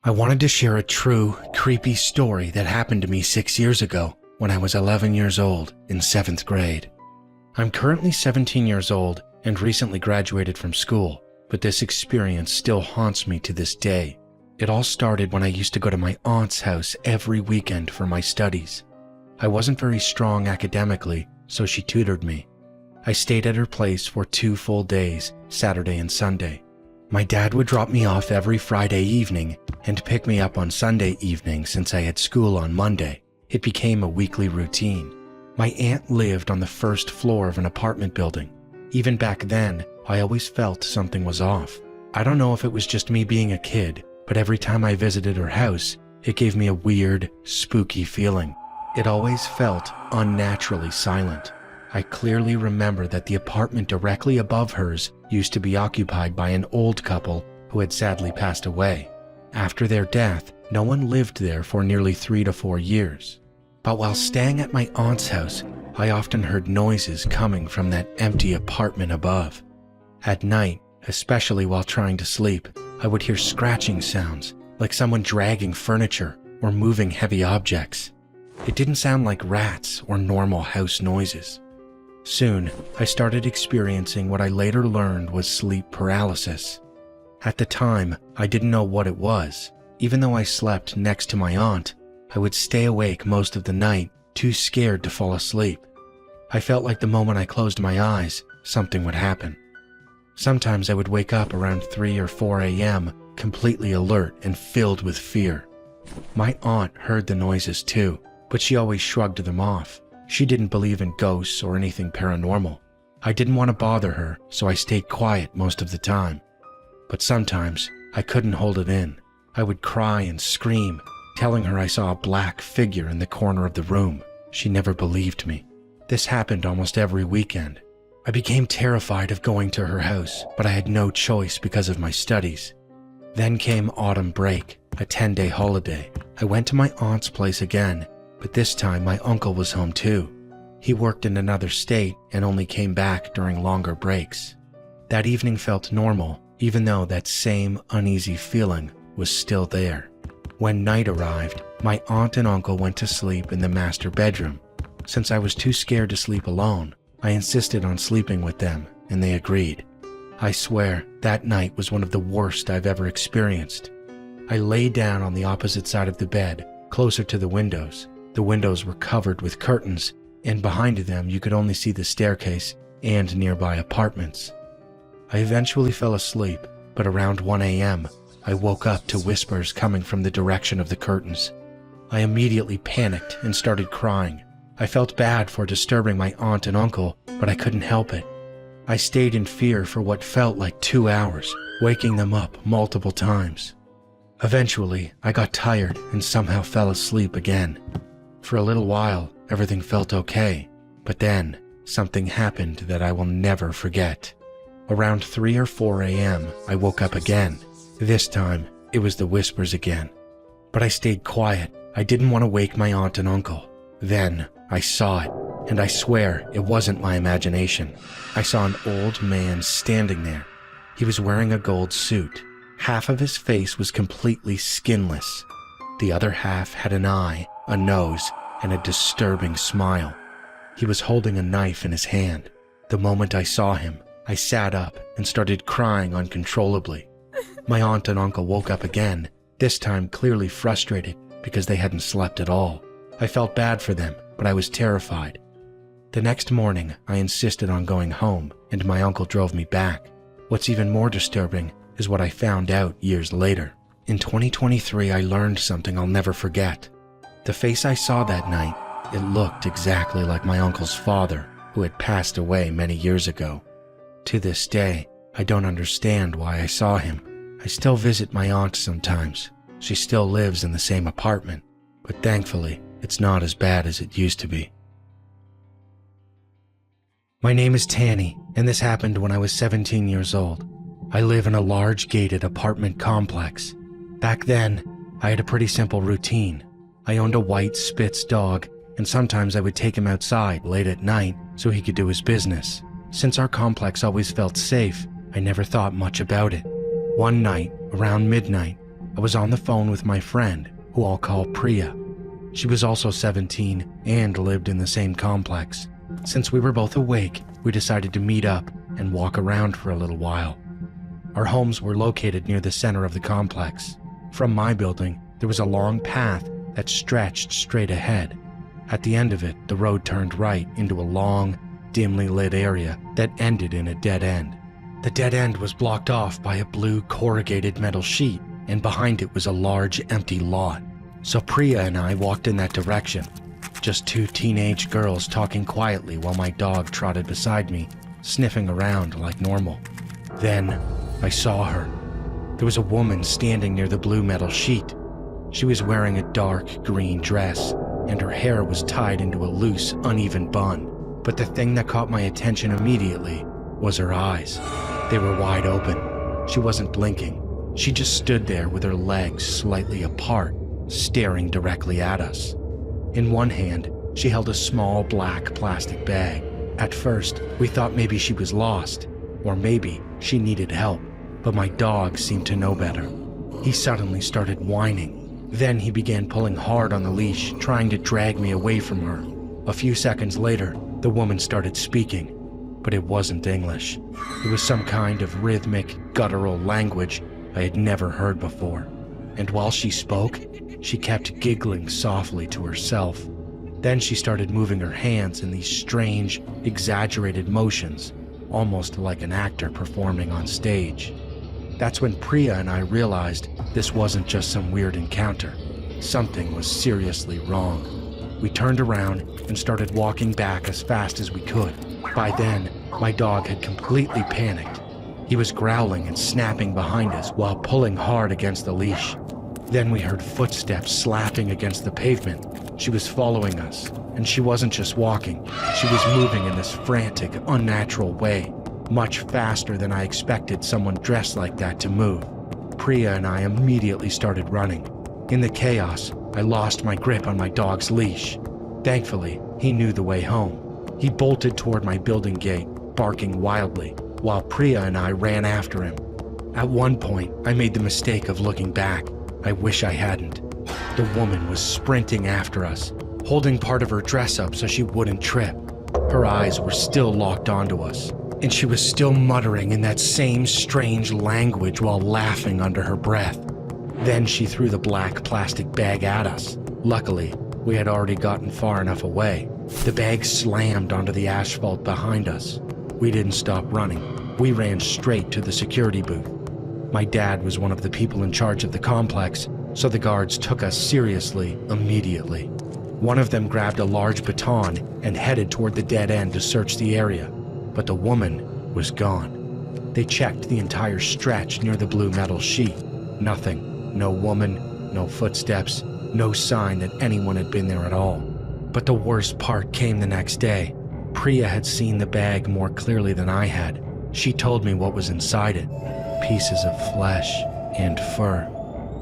I wanted to share a true, creepy story that happened to me 6 years ago when I was 11 years old in 7th grade. I'm currently 17 years old and recently graduated from school, but this experience still haunts me to this day. It all started when I used to go to my aunt's house every weekend for my studies. I wasn't very strong academically, so she tutored me. I stayed at her place for 2 full days, Saturday and Sunday. My dad would drop me off every Friday evening and pick me up on Sunday evening since I had school on Monday. It became a weekly routine. My aunt lived on the first floor of an apartment building. Even back then, I always felt something was off. I don't know if it was just me being a kid, but every time I visited her house, it gave me a weird, spooky feeling. It always felt unnaturally silent. I clearly remember that the apartment directly above hers used to be occupied by an old couple who had sadly passed away. After their death, no one lived there for nearly 3 to 4 years. But while staying at my aunt's house, I often heard noises coming from that empty apartment above. At night, especially while trying to sleep, I would hear scratching sounds, like someone dragging furniture or moving heavy objects. It didn't sound like rats or normal house noises. Soon, I started experiencing what I later learned was sleep paralysis. At the time, I didn't know what it was. Even though I slept next to my aunt, I would stay awake most of the night, too scared to fall asleep. I felt like the moment I closed my eyes, something would happen. Sometimes I would wake up around 3 or 4 a.m., completely alert and filled with fear. My aunt heard the noises too, but she always shrugged them off. She didn't believe in ghosts or anything paranormal. I didn't want to bother her, so I stayed quiet most of the time. But sometimes, I couldn't hold it in. I would cry and scream, telling her I saw a black figure in the corner of the room. She never believed me. This happened almost every weekend. I became terrified of going to her house, but I had no choice because of my studies. Then came autumn break, a 10-day holiday. I went to my aunt's place again, but this time my uncle was home too. He worked in another state and only came back during longer breaks. That evening felt normal, even though that same uneasy feeling was still there. When night arrived, my aunt and uncle went to sleep in the master bedroom. Since I was too scared to sleep alone, I insisted on sleeping with them, and they agreed. I swear, that night was one of the worst I've ever experienced. I lay down on the opposite side of the bed, closer to the windows. The windows were covered with curtains, and behind them you could only see the staircase and nearby apartments. I eventually fell asleep, but around 1 a.m., I woke up to whispers coming from the direction of the curtains. I immediately panicked and started crying. I felt bad for disturbing my aunt and uncle, but I couldn't help it. I stayed in fear for what felt like 2 hours, waking them up multiple times. Eventually, I got tired and somehow fell asleep again. For a little while, everything felt okay, but then something happened that I will never forget. Around 3 or 4 a.m., I woke up again. This time, it was the whispers again. But I stayed quiet. I didn't want to wake my aunt and uncle. Then, I saw it, and I swear it wasn't my imagination. I saw an old man standing there. He was wearing a gold suit. Half of his face was completely skinless. The other half had an eye, a nose, and a disturbing smile. He was holding a knife in his hand. The moment I saw him, I sat up and started crying uncontrollably. My aunt and uncle woke up again, this time clearly frustrated because they hadn't slept at all. I felt bad for them, but I was terrified. The next morning, I insisted on going home, and my uncle drove me back. What's even more disturbing is what I found out years later. In 2023, I learned something I'll never forget. The face I saw that night, it looked exactly like my uncle's father, who had passed away many years ago. To this day, I don't understand why I saw him. I still visit my aunt sometimes. She still lives in the same apartment, but thankfully, it's not as bad as it used to be. My name is Tanny, and this happened when I was 17 years old. I live in a large gated apartment complex. Back then, I had a pretty simple routine. I owned a white Spitz dog, and sometimes I would take him outside late at night so he could do his business. Since our complex always felt safe, I never thought much about it. One night, around midnight, I was on the phone with my friend, who I'll call Priya. She was also 17 and lived in the same complex. Since we were both awake, we decided to meet up and walk around for a little while. Our homes were located near the center of the complex. From my building, there was a long path that stretched straight ahead. At the end of it, the road turned right into a long, dimly lit area that ended in a dead end. The dead end was blocked off by a blue corrugated metal sheet, and behind it was a large empty lot. So Priya and I walked in that direction, just two teenage girls talking quietly while my dog trotted beside me, sniffing around like normal. Then I saw her. There was a woman standing near the blue metal sheet. She was wearing a dark green dress, and her hair was tied into a loose, uneven bun. But the thing that caught my attention immediately was her eyes. They were wide open. She wasn't blinking. She just stood there with her legs slightly apart, staring directly at us. In one hand, she held a small black plastic bag. At first, we thought maybe she was lost, or maybe she needed help, but my dog seemed to know better. He suddenly started whining. Then he began pulling hard on the leash, trying to drag me away from her. A few seconds later, the woman started speaking, but it wasn't English. It was some kind of rhythmic, guttural language I had never heard before. And while she spoke, she kept giggling softly to herself. Then she started moving her hands in these strange, exaggerated motions, almost like an actor performing on stage. That's when Priya and I realized this wasn't just some weird encounter. Something was seriously wrong. We turned around and started walking back as fast as we could. By then, my dog had completely panicked. He was growling and snapping behind us while pulling hard against the leash. Then we heard footsteps slapping against the pavement. She was following us, and she wasn't just walking. She was moving in this frantic, unnatural way, much faster than I expected someone dressed like that to move. Priya and I immediately started running. In the chaos, I lost my grip on my dog's leash. Thankfully, he knew the way home. He bolted toward my building gate, barking wildly, while Priya and I ran after him. At one point, I made the mistake of looking back. I wish I hadn't. The woman was sprinting after us, holding part of her dress up so she wouldn't trip. Her eyes were still locked onto us, and she was still muttering in that same strange language while laughing under her breath. Then she threw the black plastic bag at us. Luckily, we had already gotten far enough away. The bag slammed onto the asphalt behind us. We didn't stop running. We ran straight to the security booth. My dad was one of the people in charge of the complex, so the guards took us seriously immediately. One of them grabbed a large baton and headed toward the dead end to search the area, but the woman was gone. They checked the entire stretch near the blue metal sheet. Nothing. No woman, no footsteps, no sign that anyone had been there at all. But the worst part came the next day. Priya had seen the bag more clearly than I had. She told me what was inside it. Pieces of flesh and fur.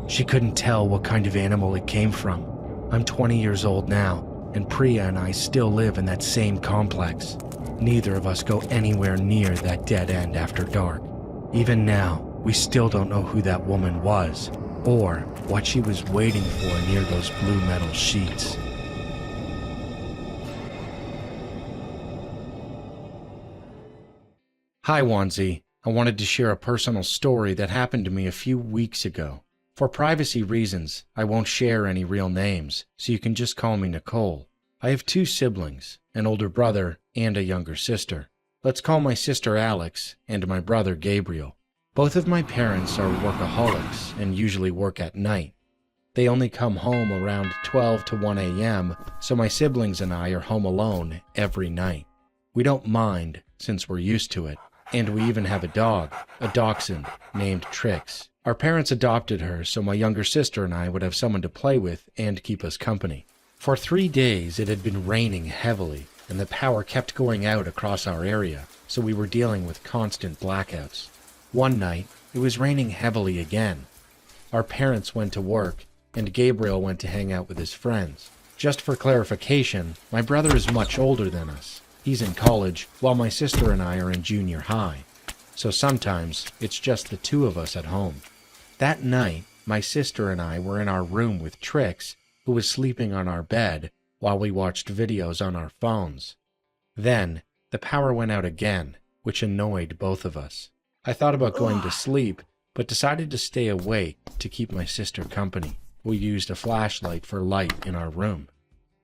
She couldn't tell what kind of animal it came from. I'm 20 years old now, and Priya and I still live in that same complex. Neither of us go anywhere near that dead end after dark. Even now, we still don't know who that woman was, or what she was waiting for near those blue metal sheets. Hi, Wanzi. I wanted to share a personal story that happened to me a few weeks ago. For privacy reasons, I won't share any real names, so you can just call me Nicole. I have two siblings, an older brother and a younger sister. Let's call my sister Alex and my brother Gabriel. Both of my parents are workaholics and usually work at night. They only come home around 12 to 1 a.m., so my siblings and I are home alone every night. We don't mind, since we're used to it, and we even have a dog, a dachshund, named Trix. Our parents adopted her so my younger sister and I would have someone to play with and keep us company. For 3 days it had been raining heavily, and the power kept going out across our area, so we were dealing with constant blackouts. One night, it was raining heavily again. Our parents went to work, and Gabriel went to hang out with his friends. Just for clarification, my brother is much older than us. He's in college, while my sister and I are in junior high. So sometimes, it's just the two of us at home. That night, my sister and I were in our room with Trix, who was sleeping on our bed while we watched videos on our phones. Then, the power went out again, which annoyed both of us. I thought about going to sleep, but decided to stay awake to keep my sister company. We used a flashlight for light in our room.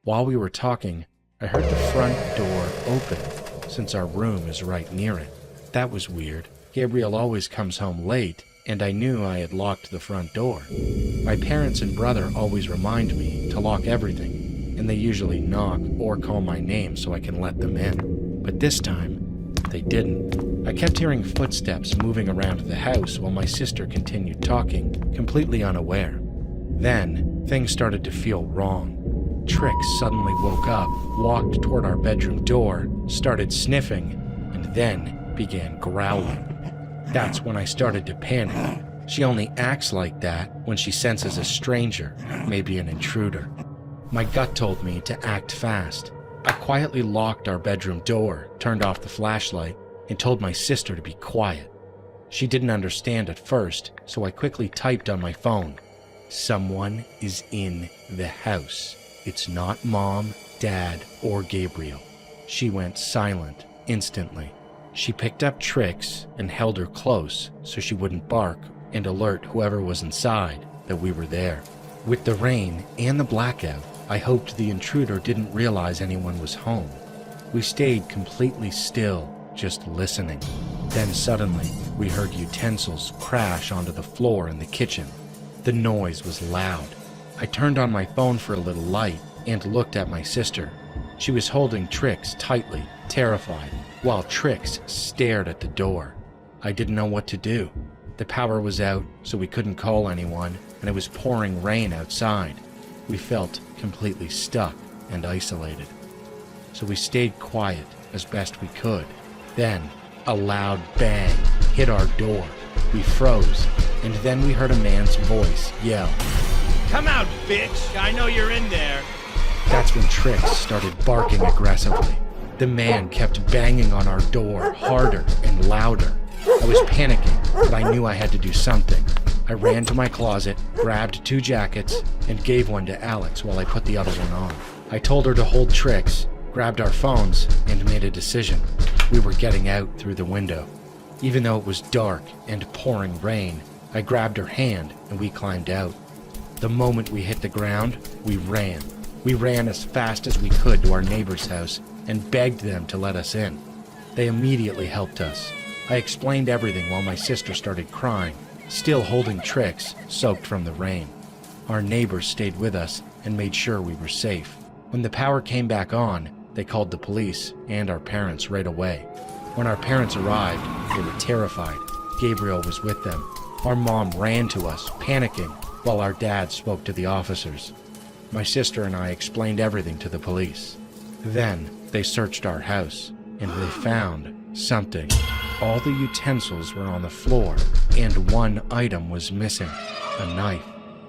While we were talking, I heard the front door open, since our room is right near it. That was weird. Gabriel always comes home late, and I knew I had locked the front door. My parents and brother always remind me to lock everything, and they usually knock or call my name so I can let them in. But this time, they didn't. I kept hearing footsteps moving around the house while my sister continued talking, completely unaware. Then, things started to feel wrong. Trix suddenly woke up, walked toward our bedroom door, started sniffing, and then began growling. That's when I started to panic. She only acts like that when she senses a stranger, maybe an intruder. My gut told me to act fast. I quietly locked our bedroom door, turned off the flashlight, and told my sister to be quiet. She didn't understand at first, so I quickly typed on my phone, "Someone is in the house. It's not Mom, Dad, or Gabriel." She went silent instantly. She picked up Trix and held her close so she wouldn't bark and alert whoever was inside that we were there. With the rain and the blackout, I hoped the intruder didn't realize anyone was home. We stayed completely still, just listening. Then suddenly, we heard utensils crash onto the floor in the kitchen. The noise was loud. I turned on my phone for a little light and looked at my sister. She was holding Trix tightly, terrified, while Trix stared at the door. I didn't know what to do. The power was out, so we couldn't call anyone, and it was pouring rain outside. We felt completely stuck and isolated. So we stayed quiet as best we could. Then, a loud bang hit our door. We froze, and then we heard a man's voice yell, "Come out, bitch! I know you're in there!" That's when Trix started barking aggressively. The man kept banging on our door harder and louder. I was panicking, but I knew I had to do something. I ran to my closet, grabbed 2 jackets, and gave one to Alex while I put the other one on. I told her to hold Trix, grabbed our phones, and made a decision. We were getting out through the window. Even though it was dark and pouring rain, I grabbed her hand and we climbed out. The moment we hit the ground, we ran. We ran as fast as we could to our neighbor's house and begged them to let us in. They immediately helped us. I explained everything while my sister started crying, still holding Trix, soaked from the rain. Our neighbors stayed with us and made sure we were safe. When the power came back on, they called the police and our parents right away. When our parents arrived, they were terrified. Gabriel was with them. Our mom ran to us, panicking, while our dad spoke to the officers. My sister and I explained everything to the police. Then, they searched our house, and they found something. All the utensils were on the floor, and one item was missing, a knife.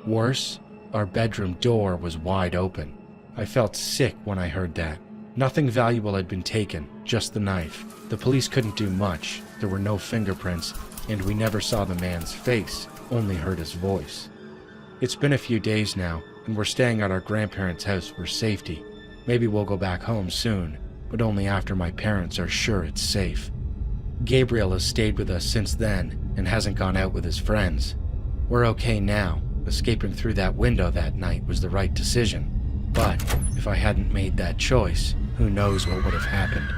Worse, our bedroom door was wide open. I felt sick when I heard that. Nothing valuable had been taken, just the knife. The police couldn't do much. There were no fingerprints, and we never saw the man's face, only heard his voice. It's been a few days now, and we're staying at our grandparents' house for safety. Maybe we'll go back home soon, but only after my parents are sure it's safe. Gabriel has stayed with us since then and hasn't gone out with his friends. We're okay now. Escaping through that window that night was the right decision. But if I hadn't made that choice, who knows what would have happened.